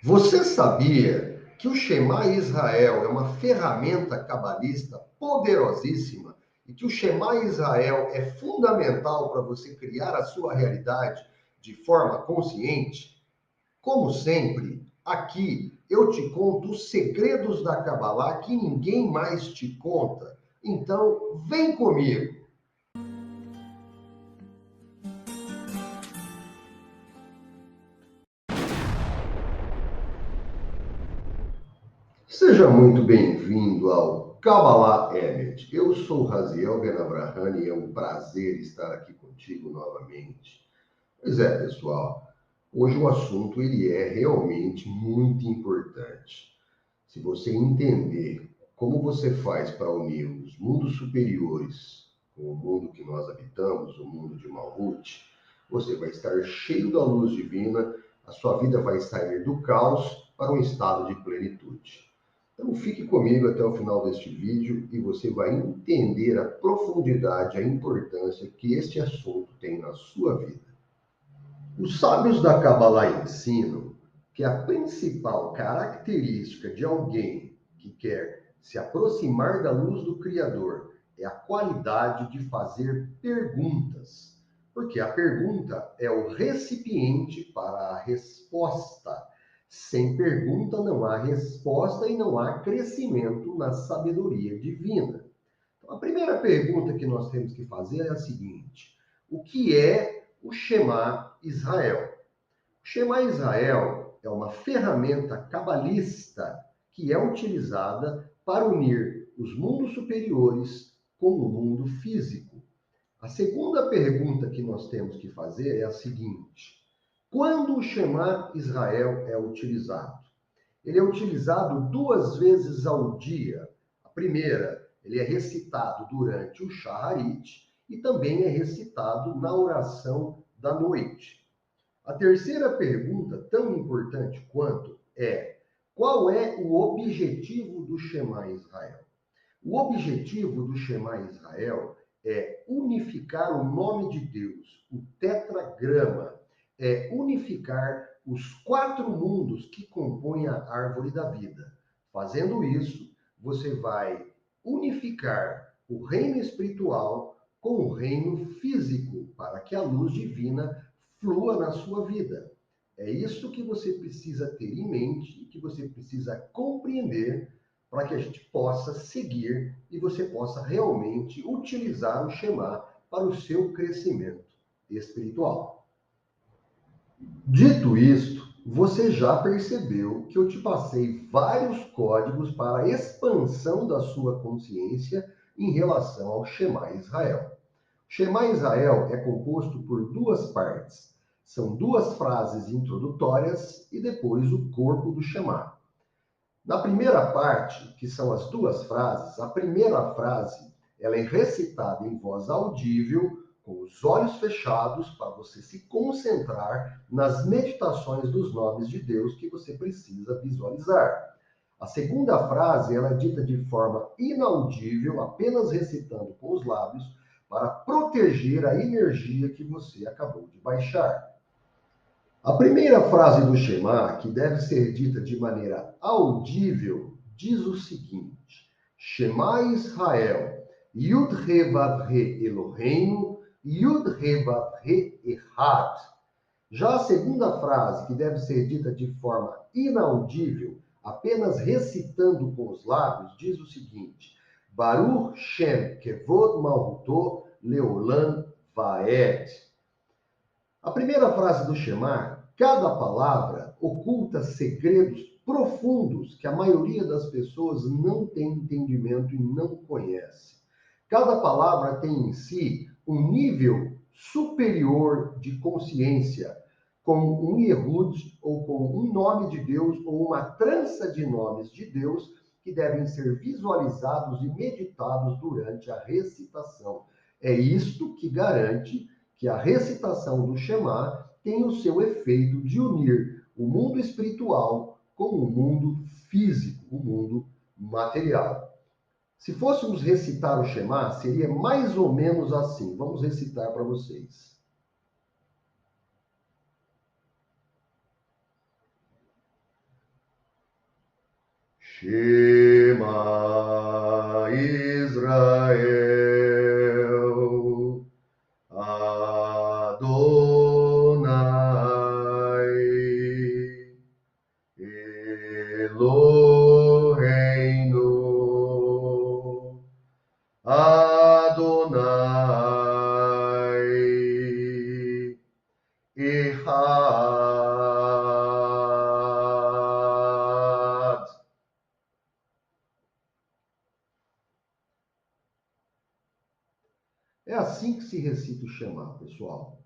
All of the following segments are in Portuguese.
Você sabia que o Shema Israel é uma ferramenta cabalista poderosíssima e que o Shema Israel é fundamental para você criar a sua realidade de forma consciente? Como sempre, aqui eu te conto os segredos da Kabbalah que ninguém mais te conta. Então, vem comigo! Seja muito bem-vindo ao Kabbalah Emet. Eu sou Raziel Ben Avraham e é um prazer estar aqui contigo novamente. Pois é, pessoal, hoje o assunto ele é realmente muito importante. Se você entender como você faz para unir os mundos superiores com o mundo que nós habitamos, o mundo de Malhut, você vai estar cheio da luz divina, a sua vida vai sair do caos para um estado de plenitude. Então fique comigo até o final deste vídeo e você vai entender a profundidade, a importância que este assunto tem na sua vida. Os sábios da Kabbalah ensinam que a principal característica de alguém que quer se aproximar da luz do Criador é a qualidade de fazer perguntas, porque a pergunta é o recipiente para a resposta. Sem pergunta não há resposta e não há crescimento na sabedoria divina. Então, a primeira pergunta que nós temos que fazer é a seguinte: o que é o Shema Israel? O Shema Israel é uma ferramenta cabalista que é utilizada para unir os mundos superiores com o mundo físico. A segunda pergunta que nós temos que fazer é a seguinte: quando o Shema Israel é utilizado? Ele é utilizado 2 vezes ao dia. A primeira, ele é recitado durante o Shaharit e também é recitado na oração da noite. A terceira pergunta, tão importante quanto, é: qual é o objetivo do Shema Israel? O objetivo do Shema Israel é unificar o nome de Deus, o tetragrama, é unificar os 4 mundos que compõem a árvore da vida. Fazendo isso, você vai unificar o reino espiritual com o reino físico, para que a luz divina flua na sua vida. É isso que você precisa ter em mente e que você precisa compreender para que a gente possa seguir e você possa realmente utilizar o Shema para o seu crescimento espiritual. Dito isto, você já percebeu que eu te passei vários códigos para a expansão da sua consciência em relação ao Shema Israel. O Shema Israel é composto por 2 partes. São 2 frases introdutórias e depois o corpo do Shema. Na primeira parte, que são as 2 frases, a primeira frase ela é recitada em voz audível, com os olhos fechados, para você se concentrar nas meditações dos nomes de Deus que você precisa visualizar. A segunda frase ela é dita de forma inaudível, apenas recitando com os lábios, para proteger a energia que você acabou de baixar. A primeira frase do Shema, que deve ser dita de maneira audível, diz o seguinte: Shema Israel, Yud He Vav He Eloheinu, Yud He Vav He Echad. Já a segunda frase, que deve ser dita de forma inaudível, apenas recitando com os lábios, diz o seguinte: Baruch Shem Kevod Malhuto Leolam Vaed. A primeira frase do Shema, cada palavra oculta segredos profundos que a maioria das pessoas não tem entendimento e não conhece. Cada palavra tem em si um nível superior de consciência, com um Yehud, ou com um nome de Deus, ou uma trança de nomes de Deus, que devem ser visualizados e meditados durante a recitação. É isto que garante que a recitação do Shema tem o seu efeito de unir o mundo espiritual com o mundo físico, o mundo material. Se fôssemos recitar o Shema, seria mais ou menos assim. Vamos recitar para vocês. Shema Israel, Adonai, Eloheinu, Adonai, Echad. É assim que se recita o Shema, pessoal.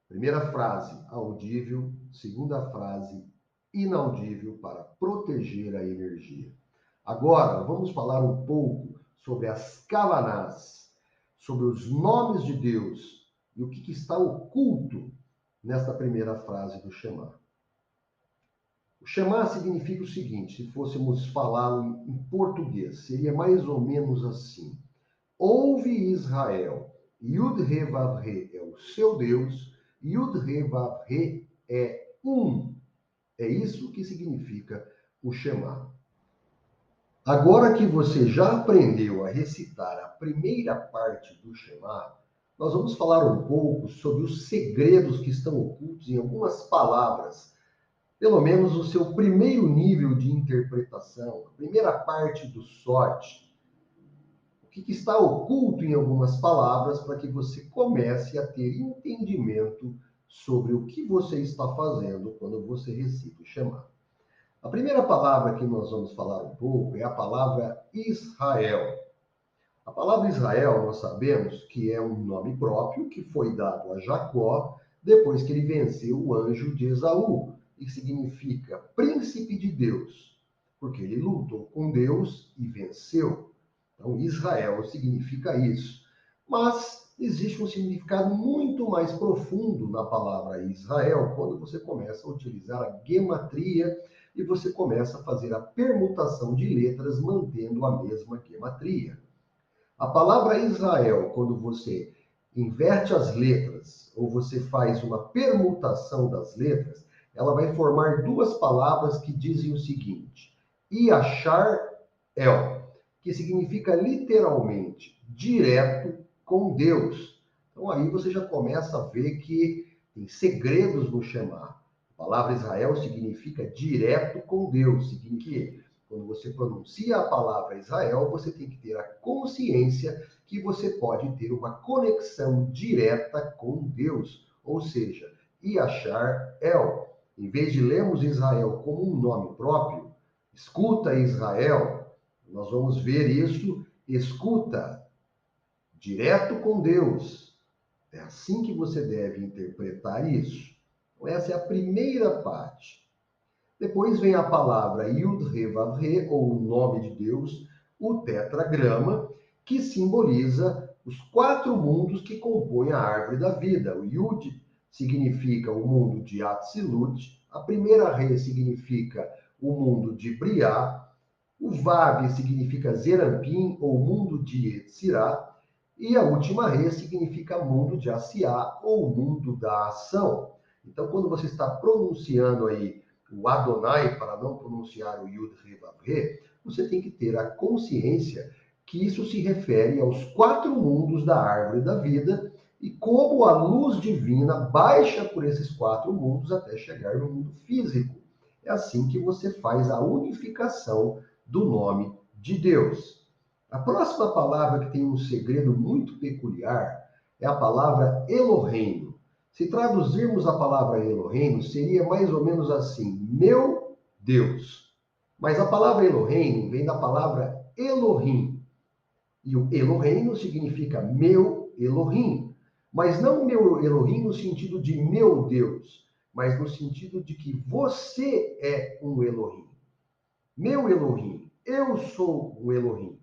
Primeira frase, audível. Segunda frase, inaudível, para proteger a energia. Agora, vamos falar um pouco sobre as kavanás, sobre os nomes de Deus e o que está oculto nesta primeira frase do Shema. O Shema significa o seguinte, se fôssemos falá-lo em português, seria mais ou menos assim. Ouve Israel, Yud-He-Vav-He é o seu Deus, Yud-He-Vav-He é um. É isso que significa o Shema. Agora que você já aprendeu a recitar a primeira parte do Shema, nós vamos falar um pouco sobre os segredos que estão ocultos em algumas palavras, pelo menos o seu primeiro nível de interpretação, a primeira parte do SOT. O que está oculto em algumas palavras para que você comece a ter entendimento sobre o que você está fazendo quando você recita o Shema. A primeira palavra que nós vamos falar um pouco é a palavra Israel. A palavra Israel, nós sabemos que é um nome próprio que foi dado a Jacó depois que ele venceu o anjo de Esaú, e significa príncipe de Deus, porque ele lutou com Deus e venceu. Então, Israel significa isso. Mas existe um significado muito mais profundo na palavra Israel quando você começa a utilizar a gematria e você começa a fazer a permutação de letras mantendo a mesma gematria. A palavra Israel, quando você inverte as letras ou você faz uma permutação das letras, ela vai formar duas palavras que dizem o seguinte: Yashar El, que significa literalmente direto com Deus. Então aí você já começa a ver que tem segredos no Shema. A palavra Israel significa direto com Deus, significa que quando você pronuncia a palavra Israel, você tem que ter a consciência que você pode ter uma conexão direta com Deus, ou seja, Yashar El. Em vez de lermos Israel como um nome próprio, escuta Israel, nós vamos ver isso, escuta, direto com Deus. É assim que você deve interpretar isso. Então, essa é a primeira parte. Depois vem a palavra Yud-He-Vav-He, ou o nome de Deus, o tetragrama, que simboliza os quatro mundos que compõem a árvore da vida. O Yud significa o mundo de Atzilut, a primeira Re significa o mundo de Briá, o Vav significa Zerampim, ou mundo de Yetzirah, e a última Re significa mundo de Asiá, ou mundo da ação. Então, quando você está pronunciando aí o Adonai, para não pronunciar o Yud, Re, Vav, Re, você tem que ter a consciência que isso se refere aos quatro mundos da árvore da vida e como a luz divina baixa por esses quatro mundos até chegar no mundo físico. É assim que você faz a unificação do nome de Deus. A próxima palavra que tem um segredo muito peculiar é a palavra Elohim. Se traduzirmos a palavra Elohim, seria mais ou menos assim, meu Deus. Mas a palavra Elohim vem da palavra Elohim. E o Elohim significa meu Elohim. Mas não meu Elohim no sentido de meu Deus, mas no sentido de que você é um Elohim. Meu Elohim, eu sou um Elohim.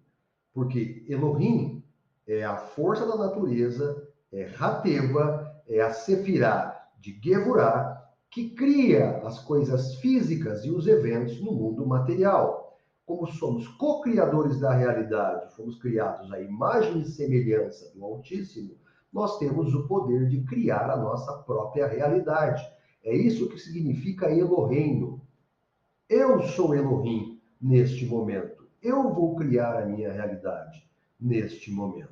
Porque Elohim é a força da natureza, é Rateva, é a Sefirá de Gevurá, que cria as coisas físicas e os eventos no mundo material. Como somos co-criadores da realidade, fomos criados à imagem e semelhança do Altíssimo, nós temos o poder de criar a nossa própria realidade. É isso que significa Elohim. Eu sou Elohim. neste momento. Eu vou criar a minha realidade neste momento.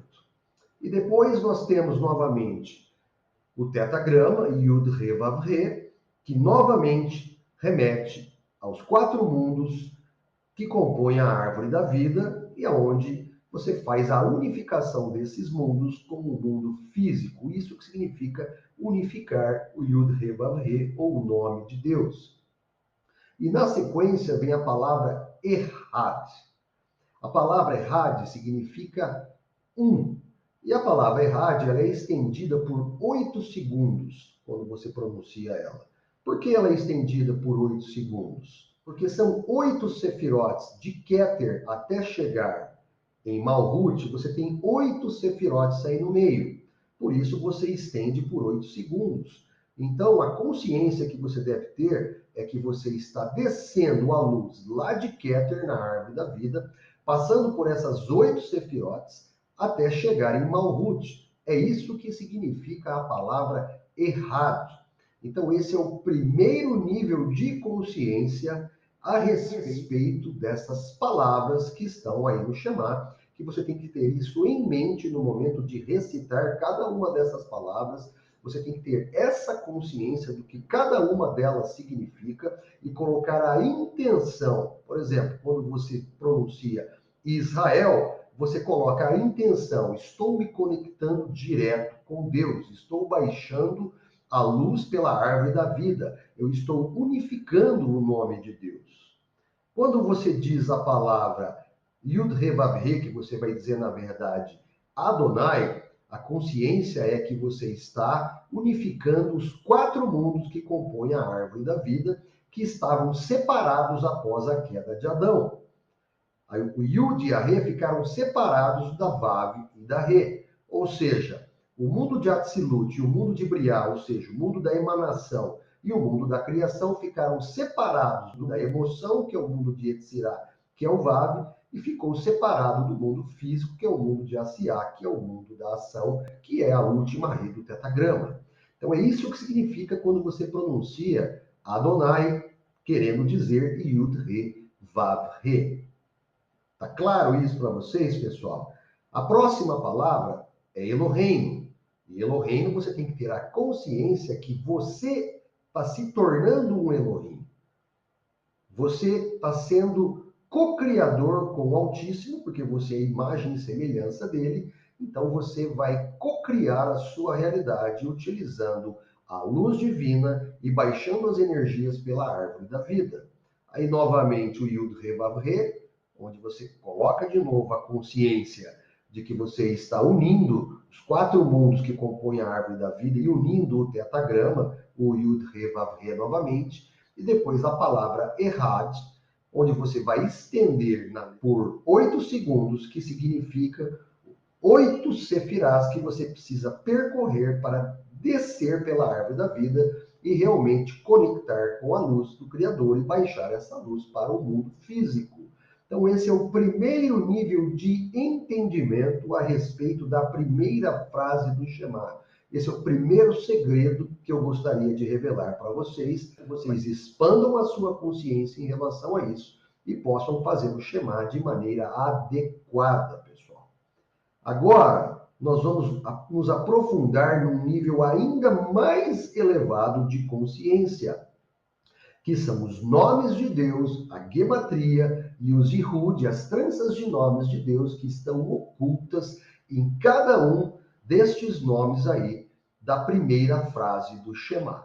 E depois nós temos novamente o tetagrama, Yud Re Vav Re, que novamente remete aos 4 mundos que compõem a árvore da vida e aonde você faz a unificação desses mundos como um mundo físico. Isso que significa unificar o Yud Re Vav Re, ou o nome de Deus. E na sequência vem a palavra Errad. A palavra Errad significa um. E a palavra Errad ela é estendida por 8 segundos quando você pronuncia ela. Por que ela é estendida por 8 segundos? Porque são 8 sefirotes de Keter até chegar em Malhut, você tem 8 sefirotes aí no meio. Por isso você estende por 8 segundos. Então a consciência que você deve ter é que você está descendo a luz lá de Keter, na árvore da vida, passando por essas 8 sefirotes, até chegar em Malhut. É isso que significa a palavra errado. Então, esse é o primeiro nível de consciência a respeito dessas palavras que estão aí no Shema, que você tem que ter isso em mente no momento de recitar cada uma dessas palavras. Você tem que ter essa consciência do que cada uma delas significa e colocar a intenção. Por exemplo, quando você pronuncia Israel, você coloca a intenção, estou me conectando direto com Deus, estou baixando a luz pela árvore da vida, eu estou unificando o nome de Deus. Quando você diz a palavra Yud Re Vav Re, que você vai dizer na verdade Adonai, a consciência é que você está unificando os 4 mundos que compõem a árvore da vida, que estavam separados após a queda de Adão. Aí o Yud e a Re ficaram separados da Vav e da Re. Ou seja, o mundo de Atzilut e o mundo de Briá, ou seja, o mundo da emanação e o mundo da criação, ficaram separados da emoção, que é o mundo de Yetzirah, que é o Vav, e ficou separado do mundo físico, que é o mundo de Asiá, que é o mundo da ação, que é a última Re do tetagrama. Então é isso que significa quando você pronuncia Adonai, querendo dizer Yud Re Vav Re. Tá claro isso para vocês, pessoal? A próxima palavra é Elohim. E Elohim você tem que ter a consciência que você está se tornando um Elohim. Você está sendo co-criador com o Altíssimo, porque você é a imagem e semelhança dele. Então você vai co-criar a sua realidade utilizando a luz divina e baixando as energias pela árvore da vida. Aí novamente o Yud Re Vav Re, onde você coloca de novo a consciência de que você está unindo os 4 mundos que compõem a árvore da vida e unindo o tetagrama, o Yud Re Vav Re novamente, e depois a palavra Errad, onde você vai estender por 8 segundos, que significa 8 sefirás que você precisa percorrer para descer pela árvore da vida e realmente conectar com a luz do Criador e baixar essa luz para o mundo físico. Então, esse é o primeiro nível de entendimento a respeito da primeira frase do Shema. Esse é o primeiro segredo que eu gostaria de revelar para vocês, que vocês expandam a sua consciência em relação a isso e possam fazer o Shema de maneira adequada, pessoal. Agora, nós vamos nos aprofundar num nível ainda mais elevado de consciência, que são os nomes de Deus, a gematria e os Yehud, as tranças de nomes de Deus que estão ocultas em cada um destes nomes aí da primeira frase do Shema.